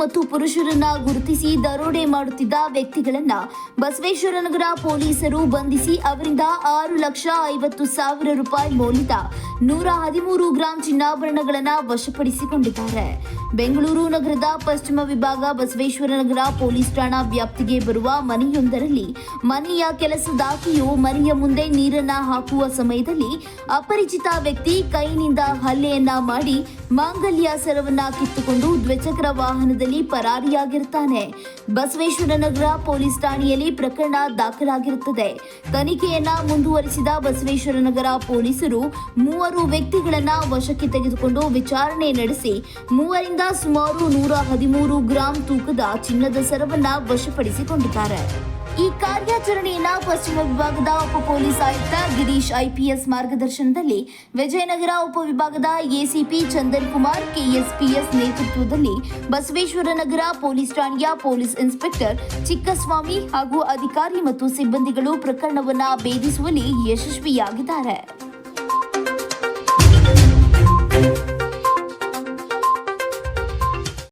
ಮತ್ತು ಪುರುಷರನ್ನ ಗುರುತಿಸಿ ದರೋಡೆ ಮಾಡುತ್ತಿದ್ದ ವ್ಯಕ್ತಿಗಳನ್ನ ಬಸವೇಶ್ವರನಗರ ಪೊಲೀಸರು ಬಂಧಿಸಿ ಅವರಿಂದ 6,50,000 ರೂಪಾಯಿ ಮೌಲ್ಯದ 113 ಗ್ರಾಂ ಚಿನ್ನಾಭರಣಗಳನ್ನು ವಶಪಡಿಸಿಕೊಂಡಿದ್ದಾರೆ. ಬೆಂಗಳೂರು ನಗರದ ಪಶ್ಚಿಮ ವಿಭಾಗ ಬಸವೇಶ್ವರನಗರ ಪೊಲೀಸ್ ಠಾಣಾ ವ್ಯಾಪ್ತಿಗೆ ಬರುವ ಮನೆಯೊಂದರಲ್ಲಿ ಮನೆಯ ಕೆಲಸದಾಕೆಯು ಮನೆಯ ಮುಂದೆ ನೀರನ್ನ ಹಾಕುವ ಸಮಯದಲ್ಲಿ ಅಪರಿಚಿತ ವ್ಯಕ್ತಿ ಕೈನಿಂದ ಹಲ್ಲೆಯನ್ನ ಮಾಡಿ ಮಾಂಗಲ್ಯ ಸರವನ್ನ ಕಿತ್ತುಕೊಂಡು ದ್ವಿಚಕ್ರ ವಾಹನದಲ್ಲಿ ಪರಾರಿಯಾಗಿರುತ್ತಾನೆ. ಬಸವೇಶ್ವರನಗರ ಪೊಲೀಸ್ ಠಾಣೆಯಲ್ಲಿ ಪ್ರಕರಣ ದಾಖಲಾಗಿರುತ್ತದೆ. ತನಿಖೆಯನ್ನ ಮುಂದುವರಿಸಿದ ಬಸವೇಶ್ವರನಗರ ಪೊಲೀಸರು 3 ವ್ಯಕ್ತಿಗಳನ್ನ ವಶಕ್ಕೆ ತೆಗೆದುಕೊಂಡು ವಿಚಾರಣೆ ನಡೆಸಿ ಮೂವರಿಂದ ಸುಮಾರು 113 ಗ್ರಾಂ ತೂಕದ ಚಿನ್ನದ ಸರವನ್ನ ವಶಪಡಿಸಿಕೊಂಡಿದ್ದಾರೆ. ಈ ಕಾರ್ಯಾಚರಣೆಯನ್ನ ಪಶ್ಚಿಮ ವಿಭಾಗದ ಉಪ ಪೊಲೀಸ್ ಆಯುಕ್ತ ಗಿರೀಶ್ ಐಪಿಎಸ್ ಮಾರ್ಗದರ್ಶನದಲ್ಲಿ, ವಿಜಯನಗರ ಉಪವಿಭಾಗದ ಎಸಿಪಿ ಚಂದನ್ ಕುಮಾರ್ ಕೆಎಸ್ಪಿಎಸ್ ನೇತೃತ್ವದಲ್ಲಿ ಬಸವೇಶ್ವರನಗರ ಪೊಲೀಸ್ ಠಾಣೆಯ ಪೊಲೀಸ್ ಇನ್ಸ್ಪೆಕ್ಟರ್ ಚಿಕ್ಕಸ್ವಾಮಿ ಹಾಗೂ ಅಧಿಕಾರಿ ಮತ್ತು ಸಿಬ್ಬಂದಿಗಳು ಪ್ರಕರಣವನ್ನ ಭೇದಿಸುವಲ್ಲಿ ಯಶಸ್ವಿಯಾಗಿದ್ದಾರೆ.